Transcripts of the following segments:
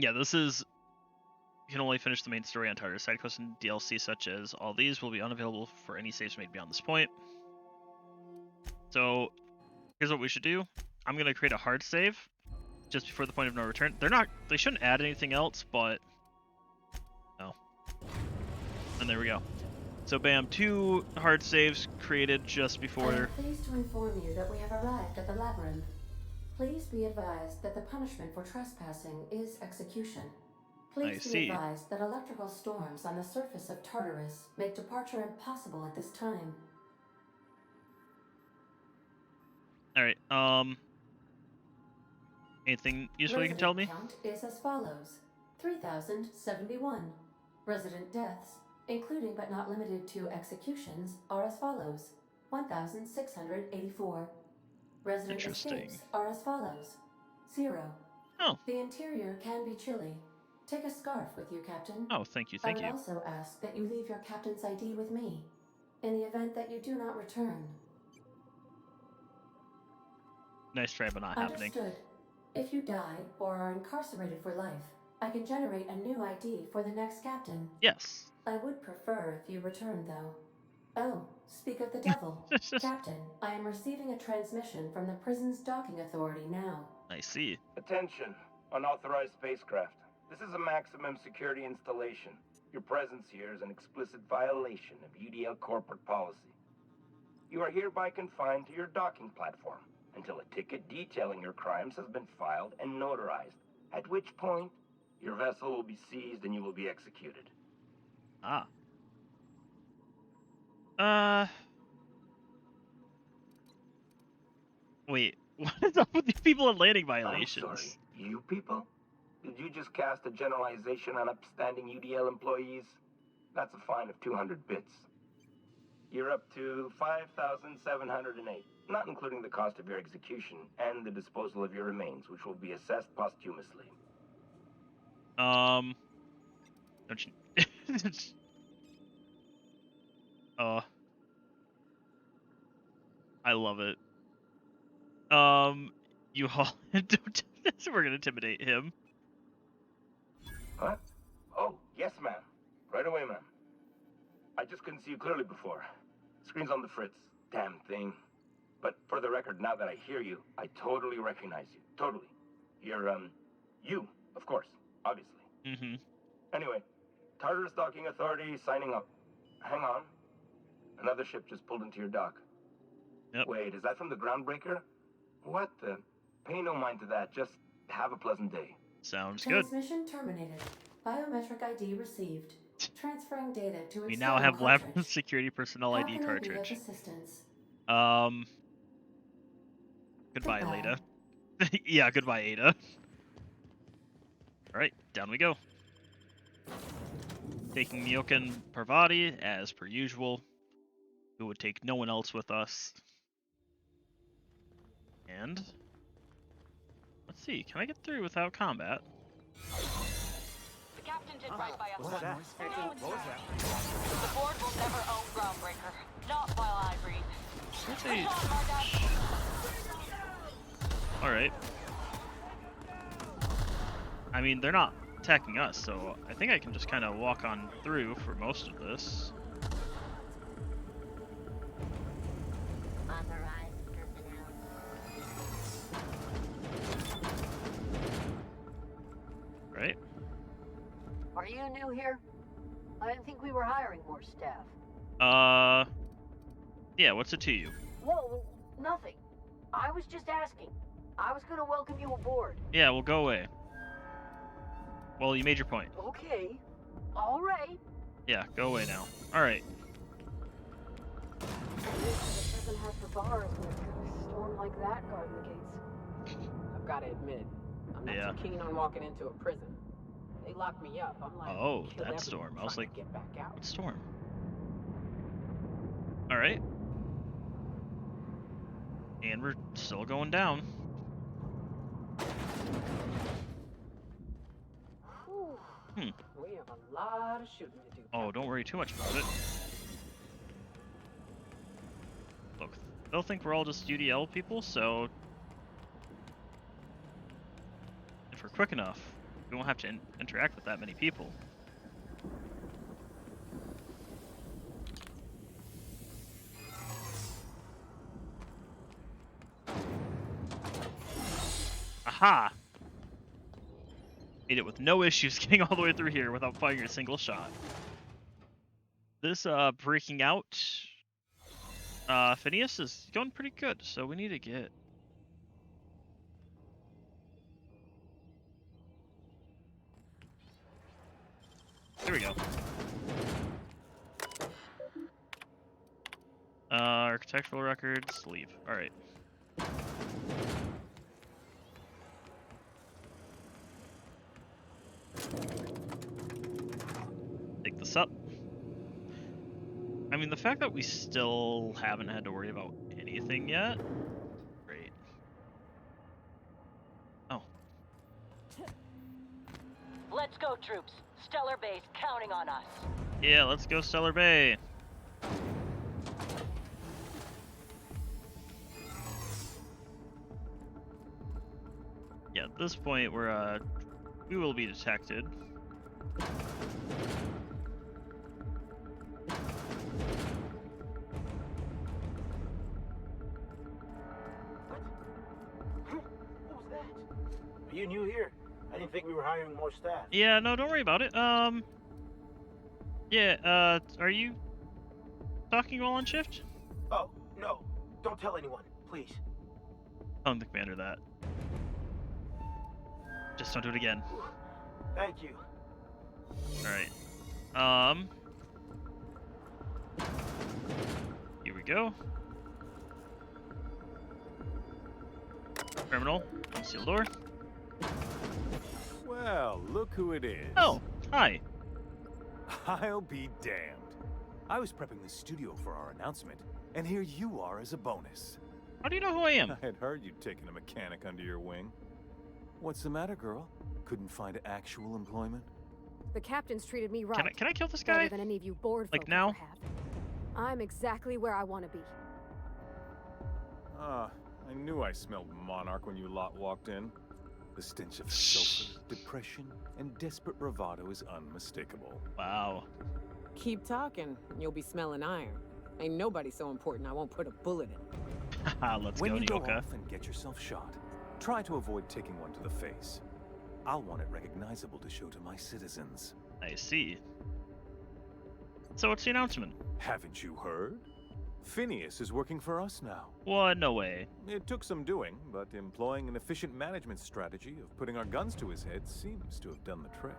Yeah, this is... You can only finish the main story on Tartarus. Side quests and DLC such as all these will be unavailable for any saves made beyond this point. So, here's what we should do. I'm going to create a hard save just before the point of no return. They shouldn't add anything else, but... No. And there we go. So bam, 2 hard saves created just before... I am pleased to inform you that we have arrived at the labyrinth. Please be advised that the punishment for trespassing is execution. I Please be see. advised that electrical storms on the surface of Tartarus make departure impossible at this time. Alright, anything useful you can tell me? Resident count is as follows: 3,071. Resident deaths, including but not limited to executions, are as follows: 1,684. Resident Interesting. escapes are as follows: 0. Oh. The interior can be chilly. Take a scarf with you, Captain. Oh, thank you, I thank would you. also ask that you leave your captain's ID with me, in the event that you do not return. Nice try, but not happening. Understood. If you die or are incarcerated for life, I can generate a new ID for the next captain. Yes. I would prefer if you return, though. Oh, speak of the devil. Captain, I am receiving a transmission from the prison's docking authority now. I see. Attention, unauthorized spacecraft. This is a maximum security installation. Your presence here is an explicit violation of UDL corporate policy. You are hereby confined to your docking platform until a ticket detailing your crimes has been filed and notarized, at which point your vessel will be seized and you will be executed. Ah. Wait, what is up with these people in landing violations? I'm sorry, you people? Did you just cast a generalization on upstanding UDL employees? That's a fine of 200 bits. You're up to 5,708, not including the cost of your execution and the disposal of your remains, which will be assessed posthumously. Don't you... I love it. You all... Don't... We're gonna intimidate him. What? Oh, yes, ma'am. Right away, ma'am. I just couldn't see you clearly before. Screen's on the fritz. Damn thing. But for the record, now that I hear you, I totally recognize you. Totally. You're, you, of course. Obviously. Mm-hmm. Anyway, Tartarus Docking Authority signing up. Hang on. Another ship just pulled into your dock. Yep. Wait, is that from the Groundbreaker? What the? Pay no mind to that. Just have a pleasant day. Sounds good. Transmission terminated. Biometric ID received. Transferring data to We now have cartridge. Labyrinth Security Personnel ID cartridge. How can I be of assistance? Goodbye, Leda. Yeah, goodbye, Ada. Alright, down we go. Taking Nyoka and Parvati, as per usual. Who would take no one else with us. And... Let's see, can I get through without combat? The captain did right by us. What was that? The board will never own Groundbreaker. Not while I breathe. Alright. I mean, they're not attacking us, so I think I can just kind of walk on through for most of this. Right? Are you new here? I didn't think we were hiring more staff. Yeah, what's it to you? Whoa, nothing. I was just asking. I was gonna welcome you aboard. Yeah, well, go away. Well, you made your point. Okay. Alright. Yeah, go away now. Alright. The prison has for bars when a storm like that guarding the gates. I've gotta admit, I'm not Yeah. too keen on walking into a prison. They locked me up. I'm like, Oh, kill that everyone storm. I was trying like, to get back out. what storm? Alright. And we're still going down. Whew. We have a lot of shooting to do. Oh, don't worry too much about it. Look, they'll think we're all just UDL people, so... If we're quick enough, We won't have to interact with that many people. Aha! Made it with no issues getting all the way through here without firing a single shot. This breaking out Phineas is going pretty good, so we need to get... Here we go. Architectural records, leave. Alright. Take this up. I mean, the fact that we still haven't had to worry about anything yet. Great. Oh. Let's go, troops. Stellar Base counting on us. Yeah, let's go Stellar Bay. Yeah, at this point we will be detected. What was that? Are you new here? I didn't think we were hiring more staff. Yeah, no, don't worry about it. Yeah, are you talking while on shift? Oh, no. Don't tell anyone, please. Tell the commander that. Just don't do it again. Thank you. Alright. Here we go. Terminal. Unseal door. Well, look who it is. Oh, hi. I'll be damned. I was prepping the studio for our announcement, and here you are as a bonus. How do you know who I am? I had heard you'd taken a mechanic under your wing. What's the matter, girl? Couldn't find actual employment? The captain's treated me right. Can I kill this Better guy? than any of you bored Like folk now? ever have. I'm exactly where I want to be. Ah, I knew I smelled Monarch when you lot walked in. The stench of sulfur, depression, and desperate bravado is unmistakable. Wow. Keep talking, and you'll be smelling iron. Ain't nobody so important I won't put a bullet in. Haha, let's When go, you go Nyoka. off and get yourself shot, try to avoid taking one to the face. I'll want it recognizable to show to my citizens. I see. So what's the announcement? Haven't you heard? Phineas is working for us now. What? No way. It took some doing, but employing an efficient management strategy of putting our guns to his head seems to have done the trick.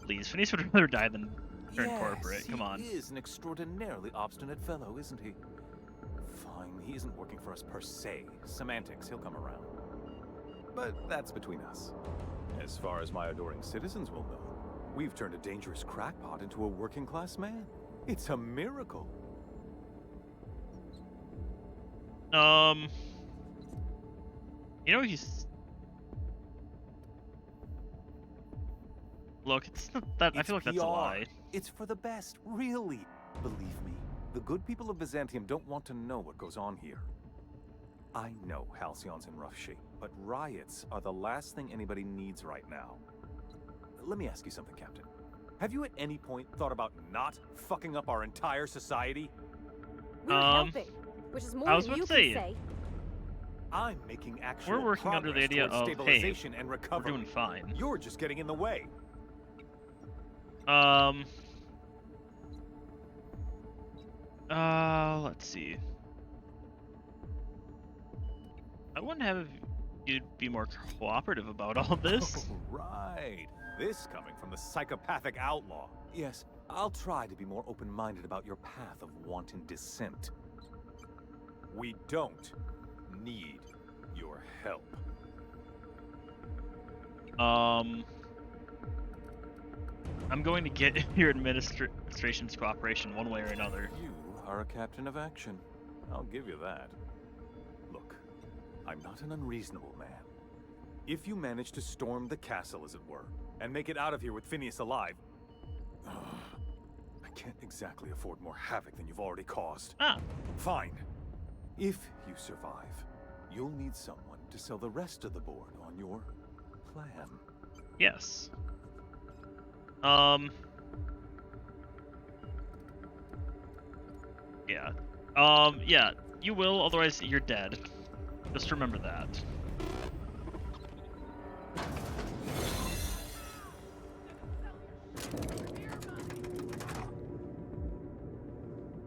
Please, Phineas would rather die than turn Yes, corporate. Come on. He is an extraordinarily obstinate fellow, isn't he? Fine, he isn't working for us per se. Semantics, he'll come around. But that's between us. As far as my adoring citizens will know, we've turned a dangerous crackpot into a working-class man. It's a miracle. You know he's... Look, it's not that... I It's feel like that's a PR. lie. It's for the best, really. Believe me, the good people of Byzantium don't want to know what goes on here. I know Halcyon's in rough shape, but riots are the last thing anybody needs right now. Let me ask you something, Captain. Have you at any point thought about not fucking up our entire society? We're helping, which is more I was than about you to say, can say. I'm making actual We're working under the progress idea towards of, hey, stabilization and we're recovery. doing fine. You're just getting in the way. Let's see. I wouldn't have you'd be more cooperative about all this. Oh, right. This coming from the psychopathic outlaw. Yes, I'll try to be more open-minded about your path of wanton dissent. We don't need your help. I'm going to get your administration's cooperation one way or another. You are a captain of action. I'll give you that. Look, I'm not an unreasonable man. If you manage to storm the castle, as it were, and make it out of here with Phineas alive, I can't exactly afford more havoc than you've already caused. Ah, Fine. If you survive, you'll need someone to sell the rest of the board on your plan. Yes. Yeah. Yeah, you will, otherwise you're dead. Just remember that.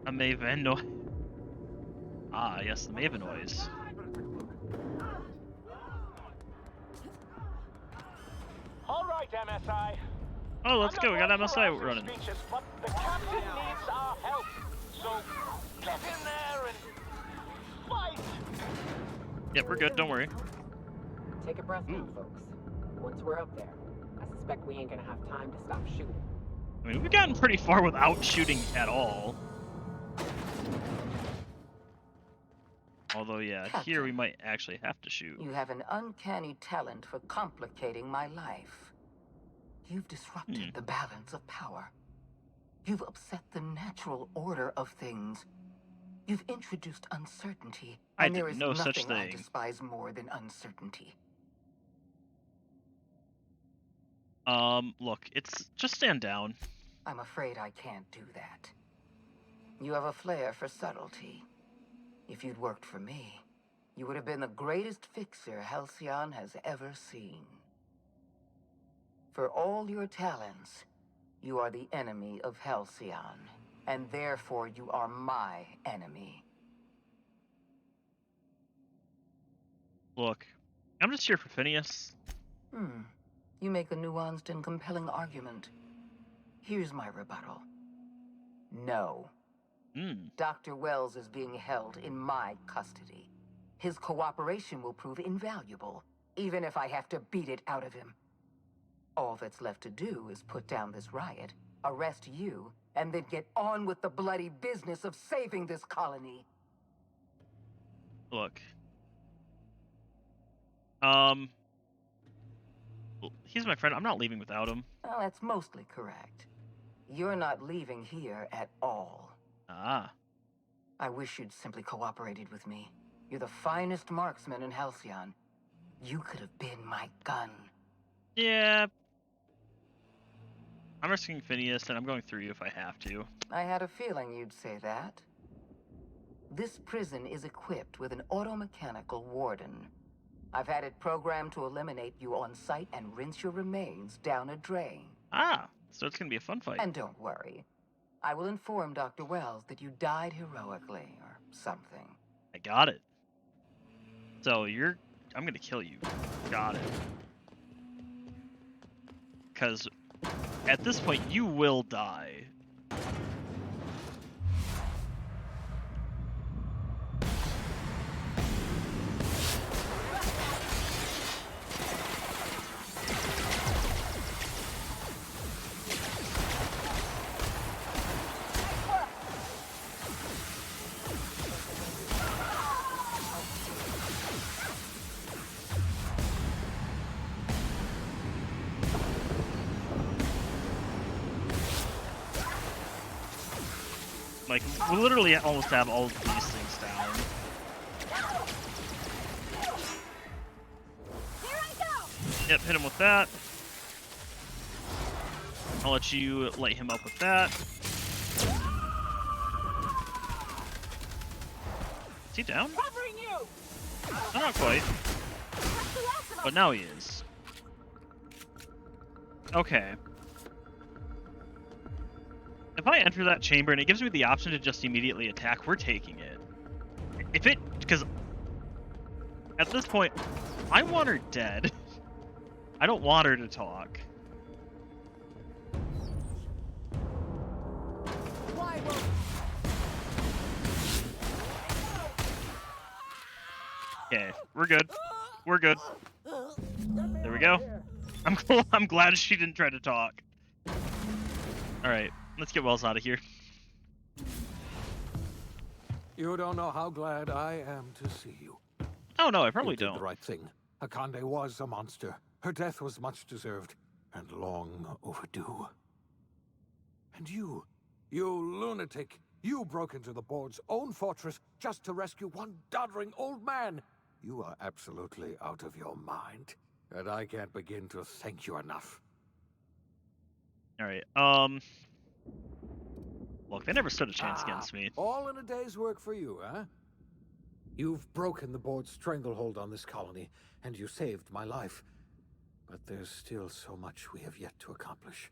A Maven noise. Ah, yes, the Maven noise. All right, MSI. Oh, let's go. We got I'm not MSI one for running. rousing speeches, but the captain needs our help. So get in there and fight. Yep, we're good. Don't worry. Take a breath now, Ooh. folks. Once we're up there, I suspect we ain't gonna have time to stop shooting. I mean, we've gotten pretty far without shooting at all. Although, yeah, here we might actually have to shoot. You have an uncanny talent for complicating my life. You've disrupted the balance of power. You've upset the natural order of things. You've introduced uncertainty, and there is no such nothing I thing. despise more than uncertainty. Look, it's just stand down. I'm afraid I can't do that. You have a flair for subtlety. If you'd worked for me, you would have been the greatest fixer Halcyon has ever seen. For all your talents, you are the enemy of Halcyon, and therefore you are my enemy. Look, I'm just here for Phineas. You make a nuanced and compelling argument. Here's my rebuttal. No. Dr. Wells is being held in my custody. His cooperation will prove invaluable, even if I have to beat it out of him. All that's left to do is put down this riot, arrest you, and then get on with the bloody business of saving this colony. Look. He's my friend. I'm not leaving without him. Well, that's mostly correct. You're not leaving here at all. Ah. I wish you'd simply cooperated with me. You're the finest marksman in Halcyon. You could have been my gun. Yeah. I'm risking Phineas, and I'm going through you if I have to. I had a feeling you'd say that. This prison is equipped with an automechanical warden. I've had it programmed to eliminate you on sight and rinse your remains down a drain. Ah, so it's gonna be a fun fight. And don't worry. I will inform Dr. Wells that you died heroically, or something. I got it. So I'm gonna kill you. Got it. Because at this point, you will die. Like, we literally almost have all of these things down. Here I go! Yep, hit him with that. I'll let you light him up with that. Is he down? Covering you! No, not quite. But now he is. Okay. If I enter that chamber and it gives me the option to just immediately attack, we're taking it. Because at this point, I want her dead. I don't want her to talk. Okay, we're good. We're good. There we go. I'm glad she didn't try to talk. All right. Let's get Wells out of here. You don't know how glad I am to see you. Oh no, I probably You did don't. the right thing. Akande was a monster. Her death was much deserved and long overdue. And you lunatic, you broke into the board's own fortress just to rescue one doddering old man. You are absolutely out of your mind, and I can't begin to thank you enough. All right. Look, they never stood a chance against me. All in a day's work for you, huh? You've broken the board's stranglehold on this colony, and you saved my life. But there's still so much we have yet to accomplish.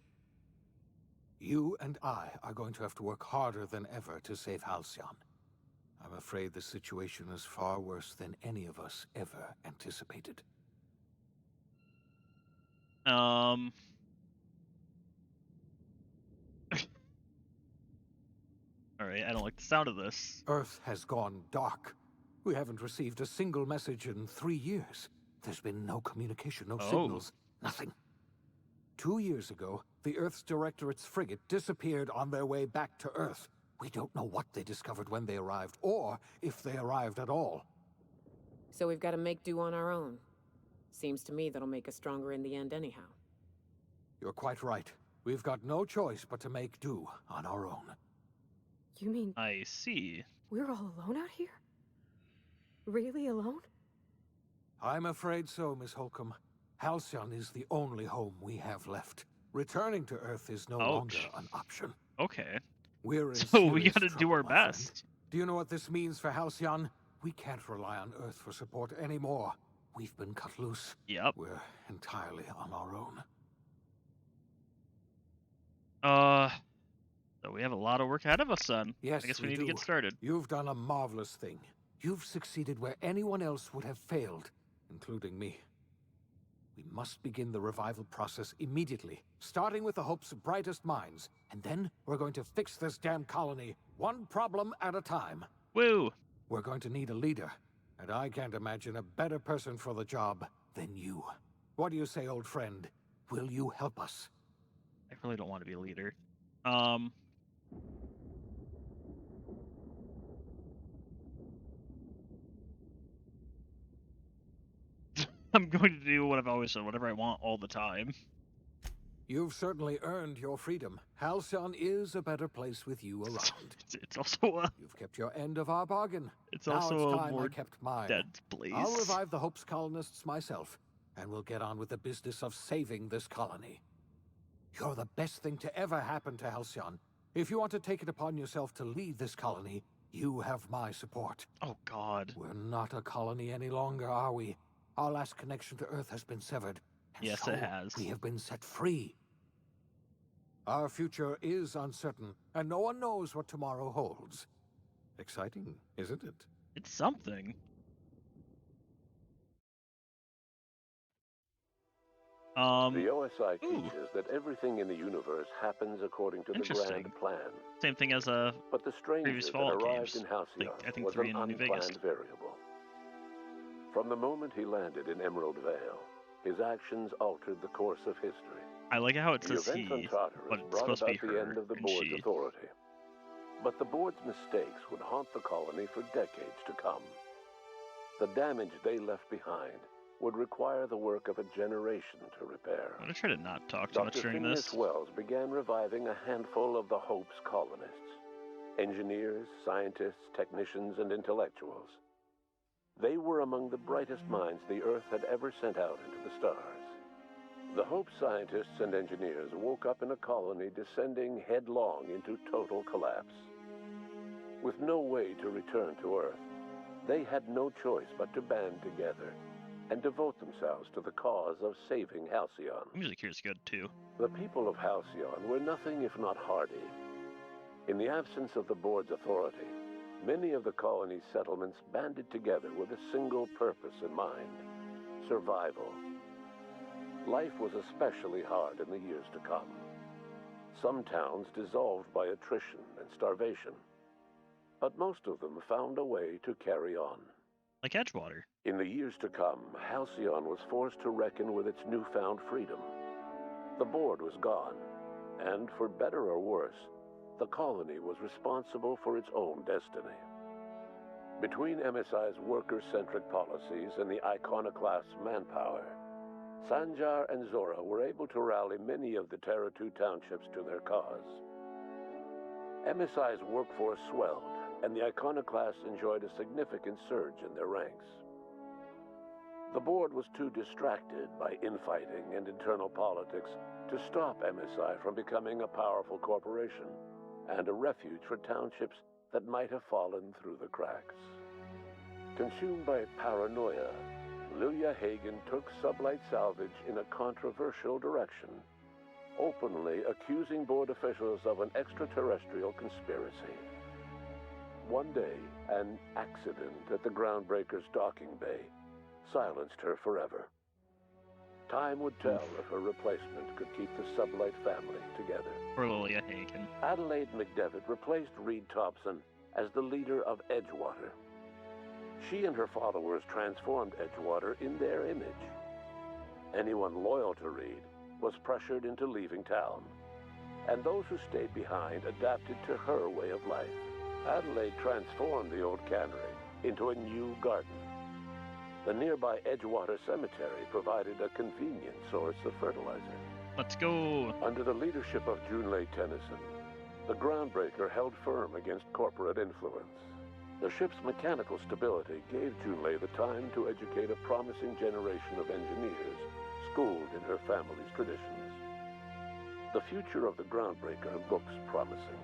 You and I are going to have to work harder than ever to save Halcyon. I'm afraid the situation is far worse than any of us ever anticipated. All right, I don't like the sound of this. Earth has gone dark. We haven't received a single message in 3 years. There's been no communication, no signals, nothing. 2 years ago, the Earth's Directorate's frigate disappeared on their way back to Earth. We don't know what they discovered when they arrived, or if they arrived at all. So we've got to make do on our own. Seems to me that'll make us stronger in the end anyhow. You're quite right. We've got no choice but to make do on our own. You mean I see. we're all alone out here? Really alone? I'm afraid so, Miss Holcomb. Halcyon is the only home we have left. Returning to Earth is no longer an option. Okay. We're in So we serious gotta do trouble, our my friend. best. Do you know what this means for Halcyon? We can't rely on Earth for support anymore. We've been cut loose. Yep. We're entirely on our own. So we have a lot of work ahead of us, son. Yes, I guess we need do. to get started. You've done a marvelous thing. You've succeeded where anyone else would have failed, including me. We must begin the revival process immediately, starting with the Hope's brightest minds. And then we're going to fix this damn colony, one problem at a time. Woo! We're going to need a leader, and I can't imagine a better person for the job than you. What do you say, old friend? Will you help us? I really don't want to be a leader. I'm going to do what I've always done, whatever I want all the time. You've certainly earned your freedom. Halcyon is a better place with you around. It's also a... You've kept your end of our bargain. It's Now also it's a time more I kept mine. dead place. I'll revive the Hope's colonists myself, and we'll get on with the business of saving this colony. You're the best thing to ever happen to Halcyon. If you want to take it upon yourself to lead this colony, you have my support. Oh, God. We're not a colony any longer, are we? Our last connection to Earth has been severed. And Yes, so it has. we have been set free. Our future is uncertain, and no one knows what tomorrow holds. Exciting, isn't it? It's something. The OSI teaches that everything in the universe happens according to the grand plan. Same thing as But the previous stranger that Fallout arrived games. in Halcyon I think was 3 an in New Vegas. unplanned variable. From the moment he landed in Emerald Vale, his actions altered the course of history. I like how it The says events on he, Tartarus but it's brought supposed to about be the her end of the and board's she. authority. But the board's mistakes would haunt the colony for decades to come. The damage they left behind would require the work of a generation to repair. I'm gonna try to not talk too much Dr. during Phineas this. Wells began reviving a handful of the Hope's colonists. Engineers, scientists, technicians, and intellectuals. They were among the brightest minds the Earth had ever sent out into the stars. The Hope scientists and engineers woke up in a colony descending headlong into total collapse. With no way to return to Earth, they had no choice but to band together and devote themselves to the cause of saving Halcyon. The music here is good too. The people of Halcyon were nothing if not hardy. In the absence of the board's authority, many of the colony's settlements banded together with a single purpose in mind: survival. Life was especially hard in the years to come. Some towns dissolved by attrition and starvation, but most of them found a way to carry on. Like Edgewater. In the years to come, Halcyon was forced to reckon with its newfound freedom. The board was gone, and for better or worse, the colony was responsible for its own destiny. Between MSI's worker-centric policies and the iconoclast's manpower, Sanjar and Zora were able to rally many of the Terra 2 townships to their cause. MSI's workforce swelled, and the iconoclasts enjoyed a significant surge in their ranks. The board was too distracted by infighting and internal politics to stop MSI from becoming a powerful corporation and a refuge for townships that might have fallen through the cracks. Consumed by paranoia, Lilia Hagen took Sublight Salvage in a controversial direction, openly accusing board officials of an extraterrestrial conspiracy. One day, an accident at the Groundbreaker's docking bay silenced her forever. Time would tell if her replacement could keep the Sublight family together. Or Lilia Hagen. Adelaide McDevitt replaced Reed Thompson as the leader of Edgewater. She and her followers transformed Edgewater in their image. Anyone loyal to Reed was pressured into leaving town, and those who stayed behind adapted to her way of life. Adelaide transformed the old cannery into a new garden. The nearby Edgewater Cemetery provided a convenient source of fertilizer. Let's go! Under the leadership of Junlei Tennyson, the Groundbreaker held firm against corporate influence. The ship's mechanical stability gave Junlei the time to educate a promising generation of engineers schooled in her family's traditions. The future of the Groundbreaker looks promising.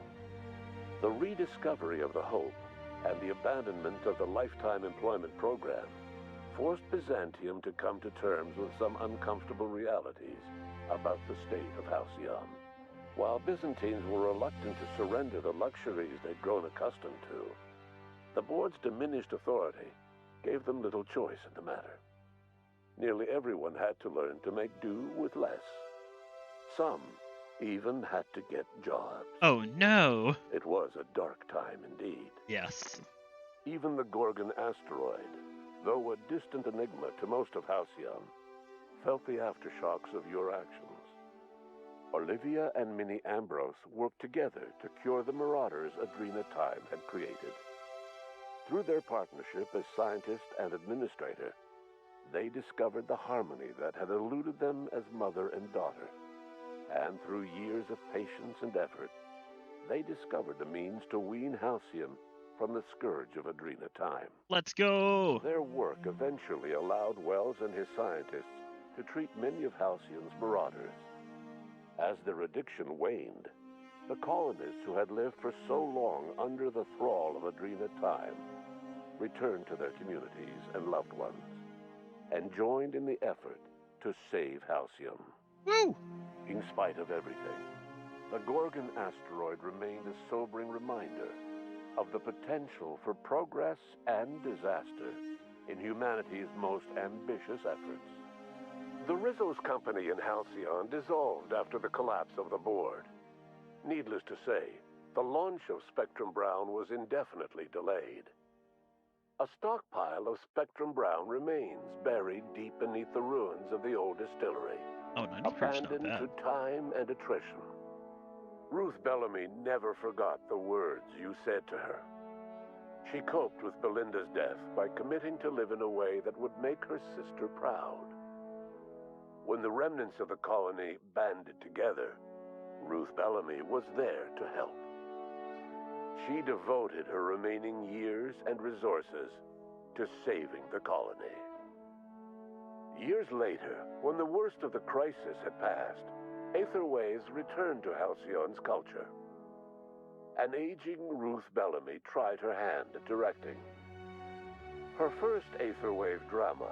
The rediscovery of the Hope and the abandonment of the lifetime employment program forced Byzantium to come to terms with some uncomfortable realities about the state of Halcyon. While Byzantines were reluctant to surrender the luxuries they'd grown accustomed to, the board's diminished authority gave them little choice in the matter. Nearly everyone had to learn to make do with less. Some even had to get jobs. Oh no! It was a dark time indeed. Yes. Even the Gorgon asteroid, though a distant enigma to most of Halcyon, felt the aftershocks of your actions. Olivia and Minnie Ambrose worked together to cure the marauders Adrena Time had created. Through their partnership as scientist and administrator, they discovered the harmony that had eluded them as mother and daughter. And through years of patience and effort, they discovered the means to wean Halcyon from the scourge of Adrena Time. Let's go! Their work eventually allowed Wells and his scientists to treat many of Halcyon's marauders. As their addiction waned, the colonists who had lived for so long under the thrall of Adrena Time returned to their communities and loved ones, and joined in the effort to save Halcyon. Woo! In spite of everything, the Gorgon asteroid remained a sobering reminder of the potential for progress and disaster in humanity's most ambitious efforts. The Rizzo's company in Halcyon dissolved after the collapse of the board. Needless to say, the launch of Spectrum Brown was indefinitely delayed. A stockpile of Spectrum Brown remains buried deep beneath the ruins of the old distillery, Oh, 90%'s not abandoned bad. to time and attrition. Ruth Bellamy never forgot the words you said to her. She coped with Belinda's death by committing to live in a way that would make her sister proud. When the remnants of the colony banded together, Ruth Bellamy was there to help. She devoted her remaining years and resources to saving the colony. Years later, when the worst of the crisis had passed, Aetherways returned to Halcyon's culture. An aging Ruth Bellamy tried her hand at directing. Her first Aetherwave drama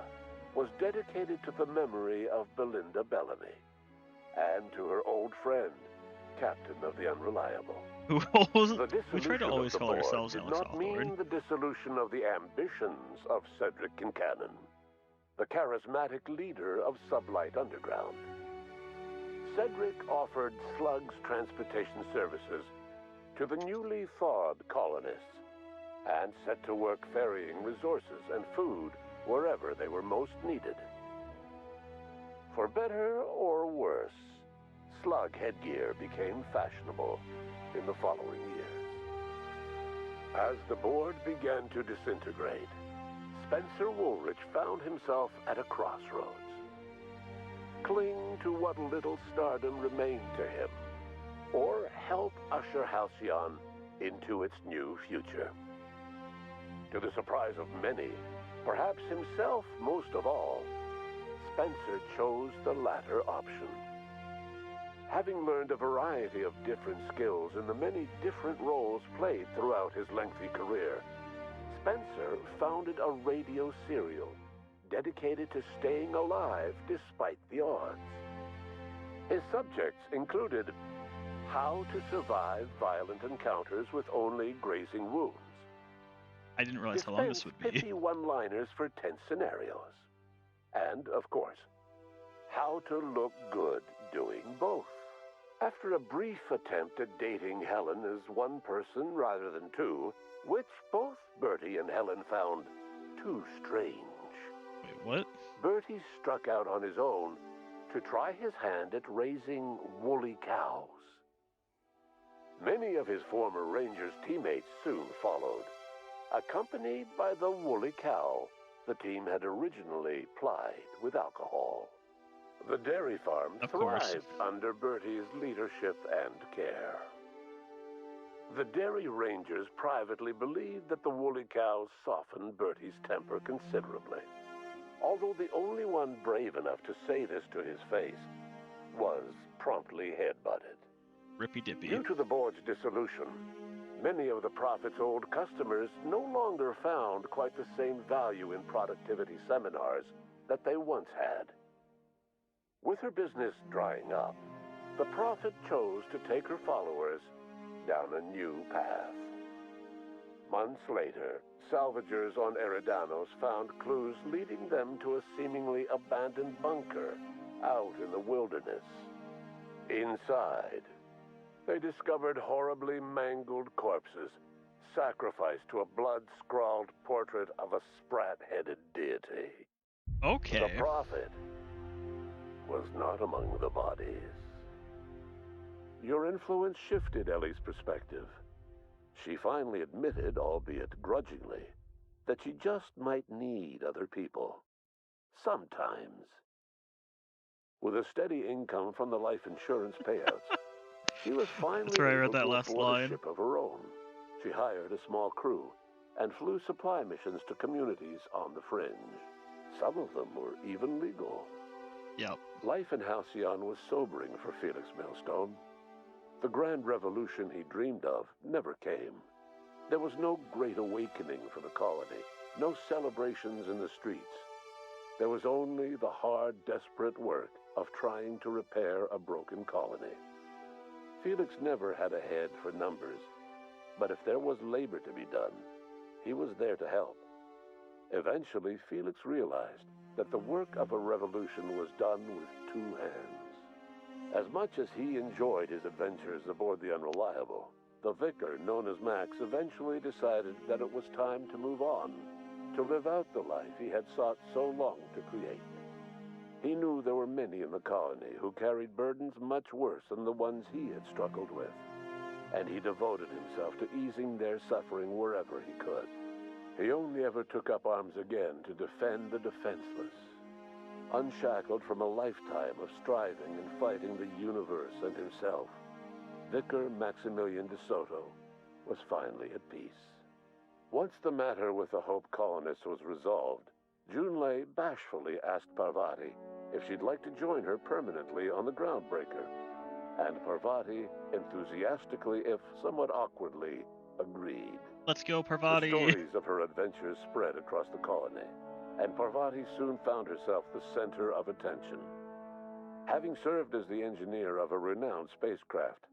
was dedicated to the memory of Belinda Bellamy and to her old friend, Captain of the Unreliable. We try to always call ourselves did Alex not mean the dissolution of the ambitions of Cedric Kincannon, the charismatic leader of Sublight Underground. Cedric offered Slug's transportation services to the newly thawed colonists and set to work ferrying resources and food wherever they were most needed. For better or worse, Slug headgear became fashionable in the following years. As the board began to disintegrate, Spencer Woolrich found himself at a crossroads. Cling to what little stardom remained to him, or help usher Halcyon into its new future. To the surprise of many, Perhaps himself most of all, Spencer chose the latter option. Having learned a variety of different skills in the many different roles played throughout his lengthy career, Spencer founded a radio serial dedicated to staying alive despite the odds. His subjects included how to survive violent encounters with only grazing wounds. I didn't realize how long this would be. Pithy one-liners for tense scenarios. And, of course, how to look good doing both. After a brief attempt at dating Helen as one person rather than two, which both Bertie and Helen found too strange. Wait, what? Bertie struck out on his own to try his hand at raising woolly cows. Many of his former Rangers teammates soon followed, accompanied by the woolly cow the team had originally plied with alcohol. The dairy farm thrived under Bertie's leadership and care. The Dairy Rangers privately believed that the woolly cows softened Bertie's temper considerably, although the only one brave enough to say this to his face was promptly headbutted. Rippy dippy. Due to the board's dissolution, many of the Prophet's old customers no longer found quite the same value in productivity seminars that they once had. With her business drying up, the Prophet chose to take her followers down a new path. Months later, salvagers on Eridanos found clues leading them to a seemingly abandoned bunker out in the wilderness. Inside, they discovered horribly mangled corpses, sacrificed to a blood-scrawled portrait of a sprat-headed deity. Okay. The Prophet was not among the bodies. Your influence shifted Ellie's perspective. She finally admitted, albeit grudgingly, that she just might need other people. Sometimes. With a steady income from the life insurance payouts, she was finally That's where I read able that to last afford line. a ship of her own. She hired a small crew and flew supply missions to communities on the fringe. Some of them were even legal. Yep. Life in Halcyon was sobering for Felix Millstone. The grand revolution he dreamed of never came. There was no great awakening for the colony, no celebrations in the streets. There was only the hard, desperate work of trying to repair a broken colony. Felix never had a head for numbers, but if there was labor to be done, he was there to help. Eventually, Felix realized that the work of a revolution was done with two hands. As much as he enjoyed his adventures aboard the Unreliable, the vicar, known as Max, eventually decided that it was time to move on, to live out the life he had sought so long to create. He knew there were many in the colony who carried burdens much worse than the ones he had struggled with, and he devoted himself to easing their suffering wherever he could. He only ever took up arms again to defend the defenseless. Unshackled from a lifetime of striving and fighting the universe and himself, Vicar Maximilian de Soto was finally at peace. Once the matter with the Hope colonists was resolved, Junlei bashfully asked Parvati if she'd like to join her permanently on the Groundbreaker, and Parvati enthusiastically, if somewhat awkwardly, agreed. Let's go, Parvati! The stories of her adventures spread across the colony, and Parvati soon found herself the center of attention. Having served as the engineer of a renowned spacecraft,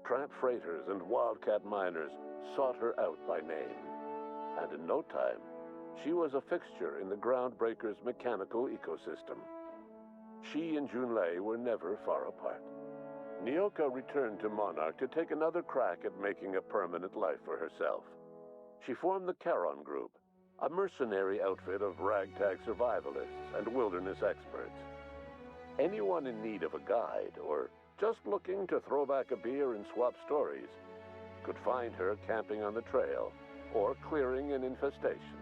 tramp freighters and wildcat miners sought her out by name, and in no time, she was a fixture in the Groundbreaker's mechanical ecosystem. She and Junlei were never far apart. Nyoka returned to Monarch to take another crack at making a permanent life for herself. She formed the Charon Group, a mercenary outfit of ragtag survivalists and wilderness experts. Anyone in need of a guide, or just looking to throw back a beer and swap stories, could find her camping on the trail or clearing an infestation.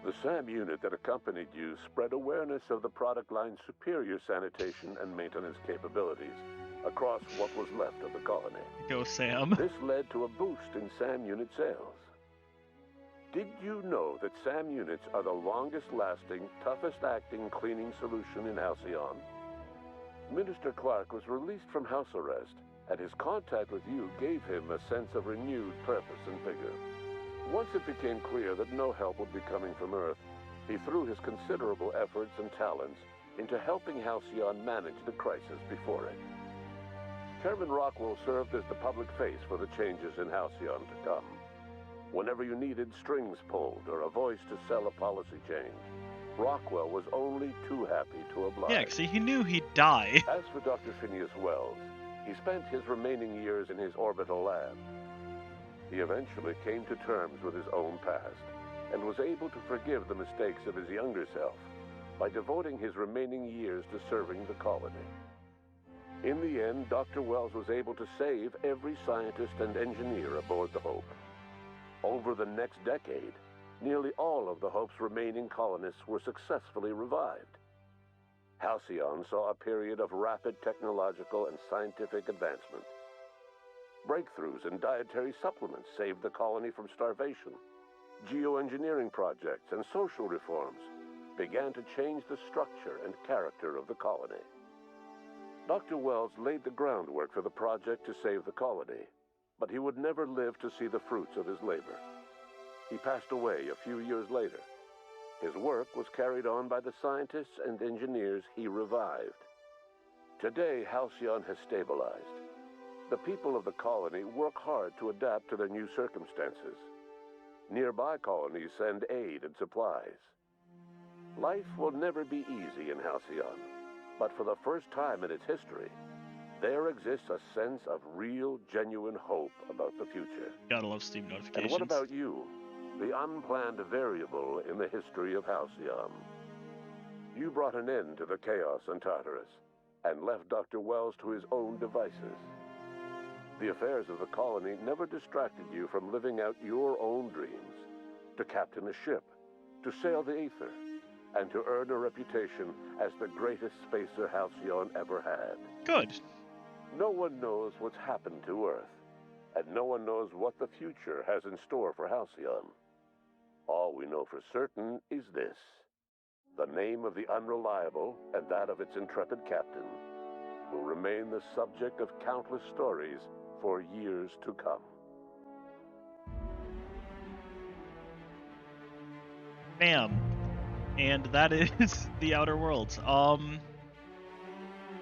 The SAM unit that accompanied you spread awareness of the product line's superior sanitation and maintenance capabilities across what was left of the colony. Go, Sam. This led to a boost in SAM unit sales. Did you know that SAM units are the longest-lasting, toughest-acting cleaning solution in Halcyon? Minister Clark was released from house arrest, and his contact with you gave him a sense of renewed purpose and vigor. Once it became clear that no help would be coming from Earth, he threw his considerable efforts and talents into helping Halcyon manage the crisis before it. Chairman Rockwell served as the public face for the changes in Halcyon to come. Whenever you needed strings pulled or a voice to sell a policy change, Rockwell was only too happy to oblige. Yeah, see, he knew he'd die. As for Dr. Phineas Wells, he spent his remaining years in his orbital lab. He eventually came to terms with his own past and was able to forgive the mistakes of his younger self by devoting his remaining years to serving the colony. In the end, Dr. Wells was able to save every scientist and engineer aboard the Hope. Over the next decade, nearly all of the Hope's remaining colonists were successfully revived. Halcyon saw a period of rapid technological and scientific advancement. Breakthroughs in dietary supplements saved the colony from starvation. Geoengineering projects and social reforms began to change the structure and character of the colony. Dr. Wells laid the groundwork for the project to save the colony, but he would never live to see the fruits of his labor. He passed away a few years later. His work was carried on by the scientists and engineers he revived. Today, Halcyon has stabilized. The people of the colony work hard to adapt to their new circumstances. Nearby colonies send aid and supplies. Life will never be easy in Halcyon, but for the first time in its history, there exists a sense of real, genuine hope about the future. Gotta love Steam notifications. And what about you? The unplanned variable in the history of Halcyon. You brought an end to the chaos on Tartarus and left Dr. Wells to his own devices. The affairs of the colony never distracted you from living out your own dreams, to captain a ship, to sail the Aether, and to earn a reputation as the greatest spacer Halcyon ever had. Good. No one knows what's happened to Earth, and no one knows what the future has in store for Halcyon. All we know for certain is this: the name of the Unreliable and that of its intrepid captain will remain the subject of countless stories for years to come. Bam. And that is The Outer Worlds.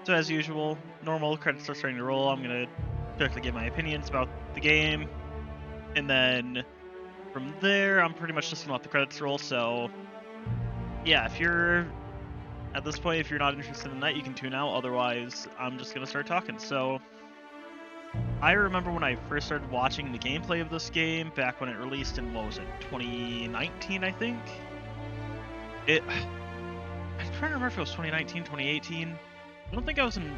So as usual, normal credits are starting to roll. I'm gonna quickly give my opinions about the game, and then from there, I'm pretty much just gonna let the credits roll. So yeah, if you're at this point, if you're not interested in that, you can tune out. Otherwise, I'm just gonna start talking. So I remember when I first started watching the gameplay of this game back when it released in, what was it, 2019, I think. I'm trying to remember if it was 2019, 2018. I don't think I was in...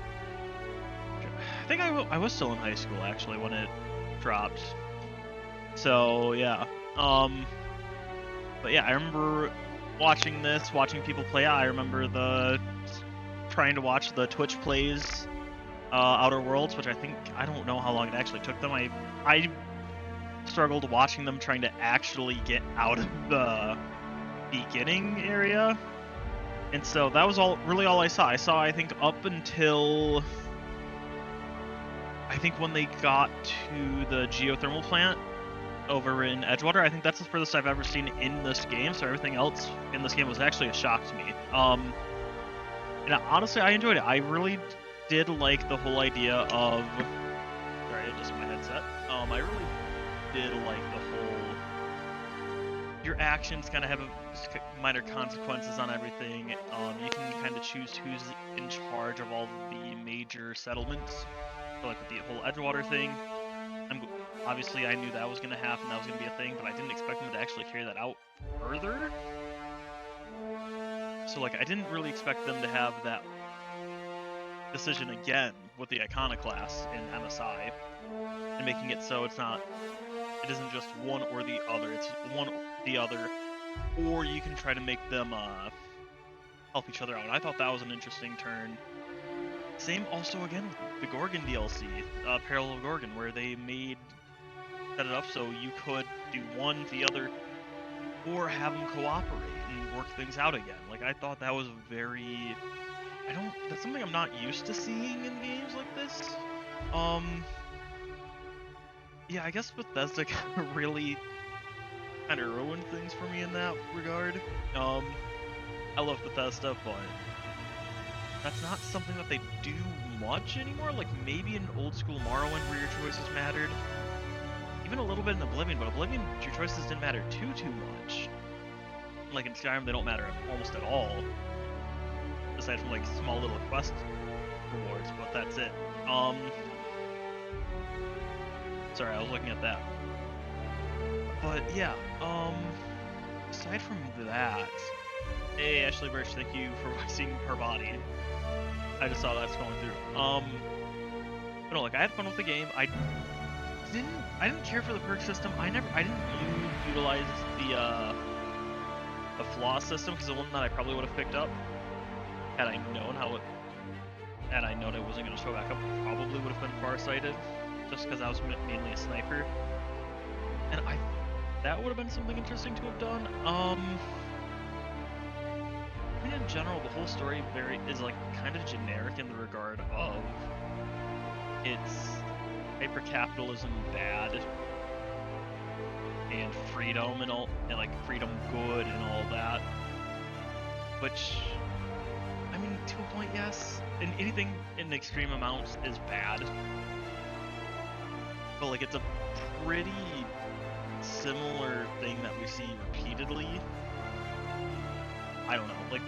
I think I was still in high school, actually, when it dropped. So, yeah. But yeah, I remember watching this, watching people play it. I remember trying to watch the Twitch plays Outer Worlds, which I don't know how long it actually took them. I struggled watching them trying to actually get out of the beginning area, and so that was really all I saw. I think up until when they got to the geothermal plant over in Edgewater. I think that's the furthest I've ever seen in this game, so everything else in this game was actually a shock to me. And honestly, I enjoyed it. I really did like the whole idea of... Sorry, I just my headset. I really did like the whole... Your actions kind of have minor consequences on everything. You can kind of choose who's in charge of all the major settlements. So like with the whole Edgewater thing, obviously I knew that was going to happen, that was going to be a thing, but I didn't expect them to actually carry that out further. So like I didn't really expect them to have that decision again with the Iconoclast in MSI, and making it so it isn't just one or the other, it's one or the other, or you can try to make them help each other out. I thought that was an interesting turn. Same also again with the Gorgon DLC, Peril of Gorgon, where they set it up so you could do one, the other or have them cooperate and work things out again. Like, I thought that was very... That's something I'm not used to seeing in games like this. Yeah, I guess Bethesda really kind of ruined things for me in that regard. I love Bethesda, but that's not something that they do much anymore. Like, maybe in old school Morrowind where your choices mattered. Even a little bit in Oblivion, but Oblivion, your choices didn't matter too much. Like in Skyrim, they don't matter almost at all. Aside from like small little quest rewards, but that's it. Sorry, I was looking at that. But yeah, aside from that, hey Ashley Birch, thank you for voicing her body. I just saw that scrolling through. But no, like I had fun with the game. I didn't care for the perk system. I didn't utilize the flaw system, because the one that I probably would have picked up had I known it wasn't going to show back up, probably would have been Farsighted, just because I was mainly a sniper, and that would have been something interesting to have done. I mean, in general, the whole story is like kind of generic in the regard of it's hyper-capitalism bad, and freedom and all, and like freedom good and all that. Which, I mean, to a point, yes. And anything in extreme amounts is bad. But like, it's a pretty similar thing that we see repeatedly. I don't know, like,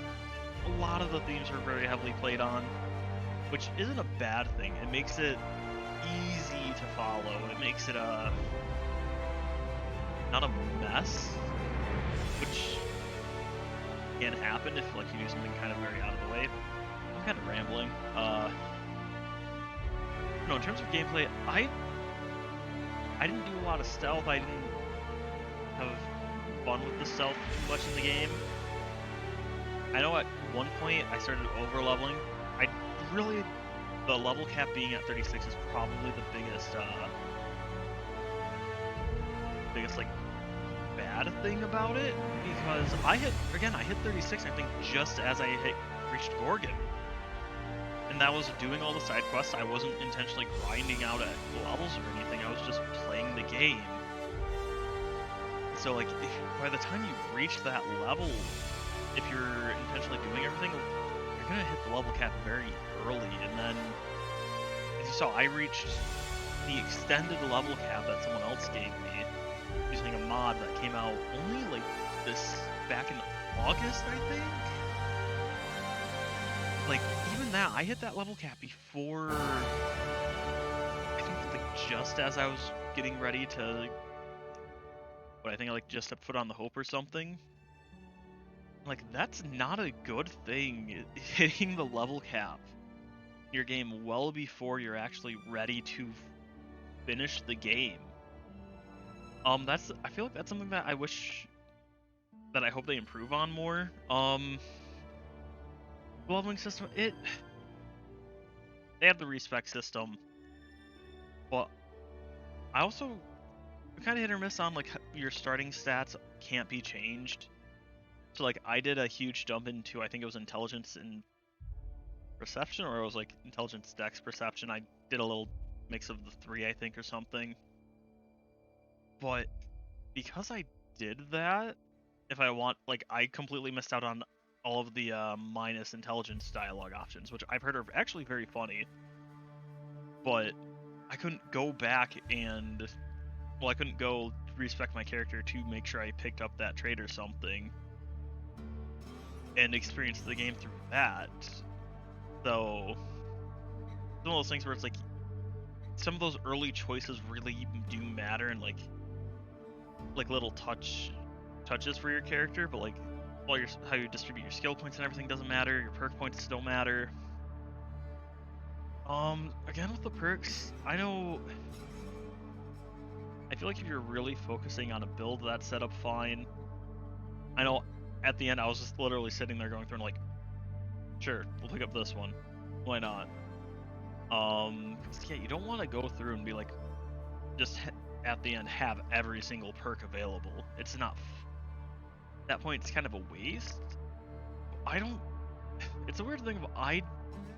a lot of the themes are very heavily played on, which isn't a bad thing. It makes it easy to follow. It makes it not a mess, which can happen if like you do something kind of very out of the way. I'm kind of rambling. No, in terms of gameplay, I didn't do a lot of stealth. I didn't have fun with the stealth too much in the game. I know at one point I started over leveling. The level cap being at 36 is probably the biggest like bad thing about it, because I hit 36, I think, just as I reached Gorgon, and that was doing all the side quests. I wasn't intentionally grinding out at levels or anything. I was just playing the game. So like, by the time you reach that level, if you're intentionally doing everything, you're gonna hit the level cap very early. And then, as you saw, I reached the extended level cap that someone else gave me using a mod that came out only like back in August, I think. Like, even that, I hit that level cap before, I think, like, just as I was getting ready to, just step foot on the Hope or something. Like, that's not a good thing, hitting the level cap in your game well before you're actually ready to finish the game. I feel like that's something that I hope they improve on more. The leveling system, they have the respec system, but I also kind of hit or miss on like your starting stats can't be changed. So like, I did a huge jump into, I think it was intelligence and perception, or it was like intelligence, dex, perception. I did a little mix of the three, I think, or something. But because I did that, I completely missed out on all of the minus intelligence dialogue options, which I've heard are actually very funny. But I couldn't go back and, I couldn't go respec my character to make sure I picked up that trait or something and experience the game through that. So it's one of those things where it's like, some of those early choices really do matter, and like little touches for your character, but like how you distribute your skill points and everything doesn't matter. Your perk points don't matter. Again, with the perks, I feel like if you're really focusing on a build that's set up fine, I know at the end I was just literally sitting there going through and like, sure, we'll pick up this one, why not? Yeah, you don't want to go through and be like, just at the end have every single perk available. It's not that point it's kind of a waste. It's a weird thing, but I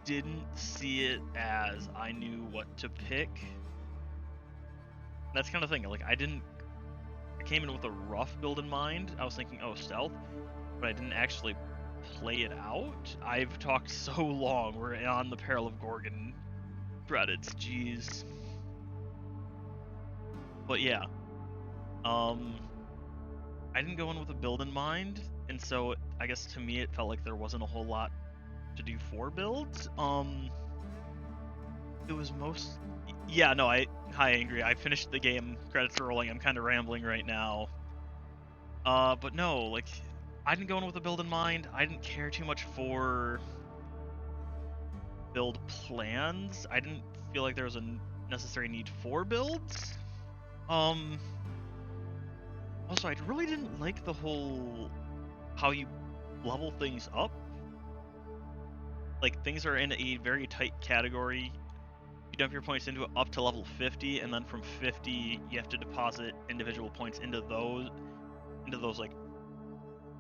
didn't see it as I knew what to pick. That's kind of thing. Like I came in with a rough build in mind. I was thinking, oh, stealth, but I didn't actually play it out. I've talked so long. We're on the Peril of Gorgon credits. Jeez. But yeah, I didn't go in with a build in mind, and so I guess to me it felt like there wasn't a whole lot to do for builds. It was yeah, no, hi Angry, I finished the game, credits are rolling, I'm kind of rambling right now. But no, like, I didn't go in with a build in mind, I didn't care too much for build plans, I didn't feel like there was a necessary need for builds. Also, I really didn't like the whole, how you level things up. Like, things are in a very tight category. You dump your points into it up to level 50, and then from 50, you have to deposit individual points into those like,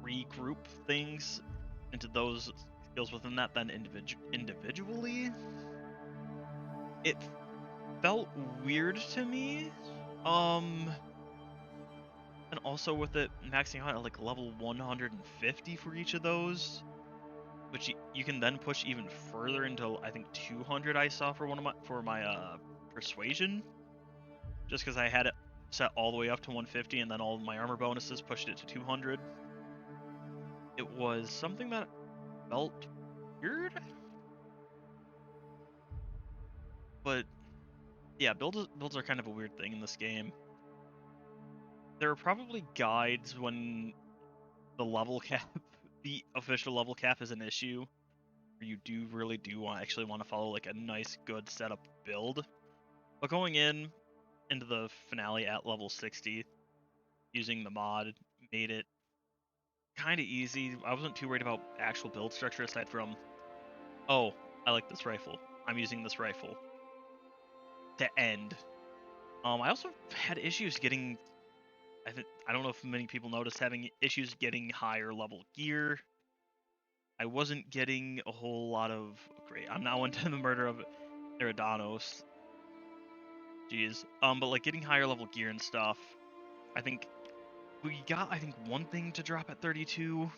regroup things, into those skills within that, then individually. It felt weird to me. And also with it maxing out at like level 150 for each of those, which you can then push even further until I think 200 I saw for my persuasion, just because I had it set all the way up to 150 and then all of my armor bonuses pushed it to 200. It was something that felt weird, but yeah, builds are kind of a weird thing in this game. There are probably guides when the level cap, the official level cap, is an issue, where you really do actually want to follow like a nice, good setup build. But going into the finale at level 60, using the mod made it kind of easy. I wasn't too worried about actual build structure aside from, oh, I like this rifle, I'm using this rifle to end. I also had issues getting, I don't know if many people noticed, having issues getting higher level gear. I wasn't getting a whole lot of, great, I'm now into the murder of Eridanos. Jeez. But like getting higher level gear and stuff, I think we got, one thing to drop at 32.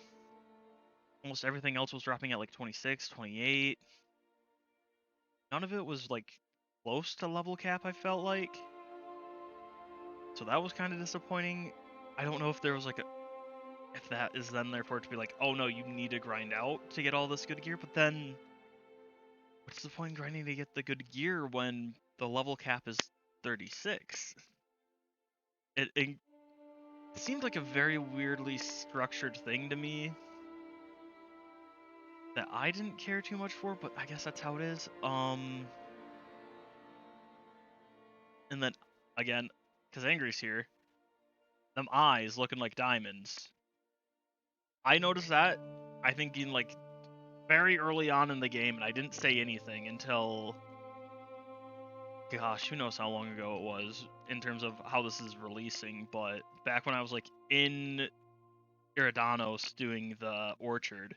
Almost everything else was dropping at like 26, 28. None of it was like close to level cap, I felt like. So that was kind of disappointing. I don't know if there was like if that is then therefore to be like, oh no, you need to grind out to get all this good gear, but then what's the point in grinding to get the good gear when the level cap is 36? It seemed like a very weirdly structured thing to me that I didn't care too much for, but I guess that's how it is. And then again, because Angry's here, them eyes looking like diamonds. I noticed that, I think, in like very early on in the game, and I didn't say anything until, gosh, who knows how long ago it was in terms of how this is releasing, but back when I was like in Eridanos doing the orchard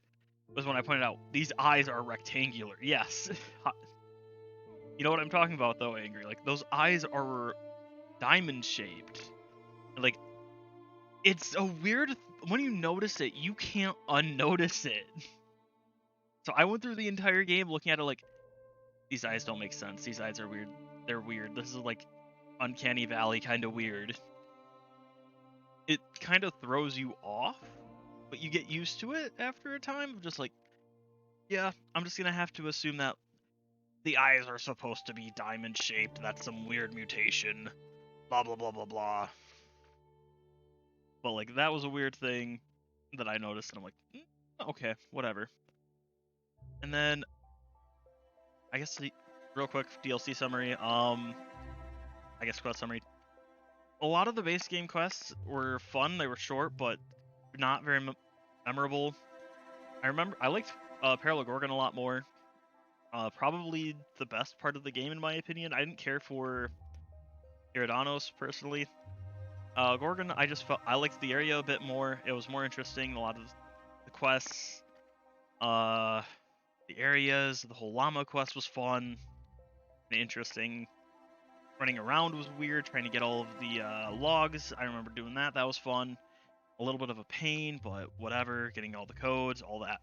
was when I pointed out these eyes are rectangular. Yes. You know what I'm talking about though, Angry? Like those eyes are diamond shaped. Like it's a weird, when you notice it, you can't unnotice it. So I went through the entire game looking at it like, these eyes don't make sense. These eyes are weird. They're weird. This is like Uncanny Valley kind of weird. It kind of throws you off, but you get used to it after a time. Just like, yeah, I'm just gonna have to assume that the eyes are supposed to be diamond shaped. That's some weird mutation. Blah blah blah blah blah. But like that was a weird thing that I noticed, and I'm like, okay, whatever. And then I guess real quick DLC summary. I guess quest summary. A lot of the base game quests were fun. They were short, but not very memorable. I liked Peril of Gorgon a lot more. Probably the best part of the game in my opinion. I didn't care for Eridanos personally. Gorgon, I just felt I liked the area a bit more. It was more interesting. A lot of the quests, the areas, the whole llama quest was fun and interesting. Running around was weird, trying to get all of the logs. I remember doing that. That was fun. A little bit of a pain, but whatever. Getting all the codes, all that.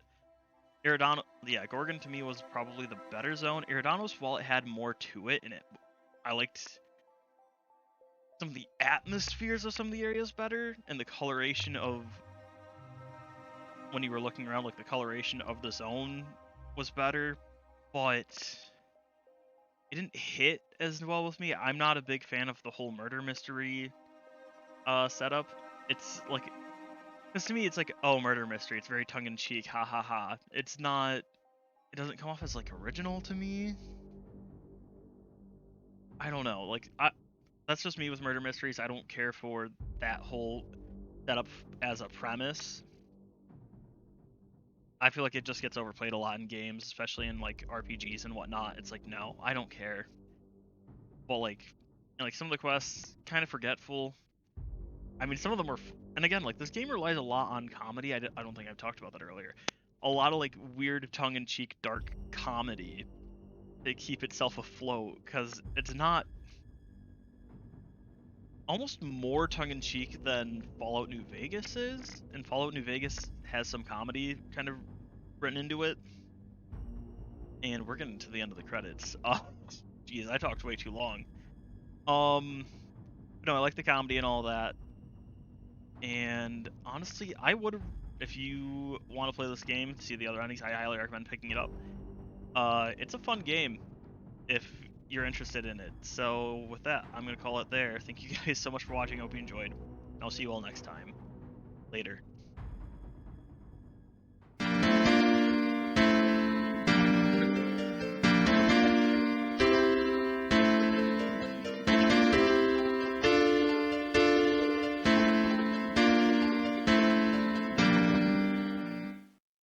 Eridanos, yeah, Gorgon to me was probably the better zone. Eridanos, while it had more to it, and I liked some of the atmospheres of some of the areas better, and the coloration of when you were looking around, like the coloration of the zone was better, but it didn't hit as well with me. I'm not a big fan of the whole murder mystery setup. It's like, because to me it's like, oh, murder mystery, it's very tongue-in-cheek, ha ha ha. It's not, it doesn't come off as like original to me. I don't know, like, that's just me with murder mysteries. I don't care for that whole setup as a premise. I feel like it just gets overplayed a lot in games, especially in like RPGs and whatnot. It's like, no, I don't care. But like some of the quests, kind of forgetful. I mean, some of them were, and again, like this game relies a lot on comedy. I don't think I've talked about that earlier. A lot of like weird tongue-in-cheek dark comedy to keep itself afloat, because it's not almost more tongue-in-cheek than Fallout New Vegas is, and Fallout New Vegas has some comedy kind of written into it. And we're getting to the end of the credits. Geez, I talked way too long. No, I like the comedy and all that. And honestly, I would, if you want to play this game, see the other endings, I highly recommend picking it up. It's a fun game if you're interested in it. So with that, I'm gonna call it there. Thank you guys so much for watching. I hope you enjoyed. I'll see you all next time. Later.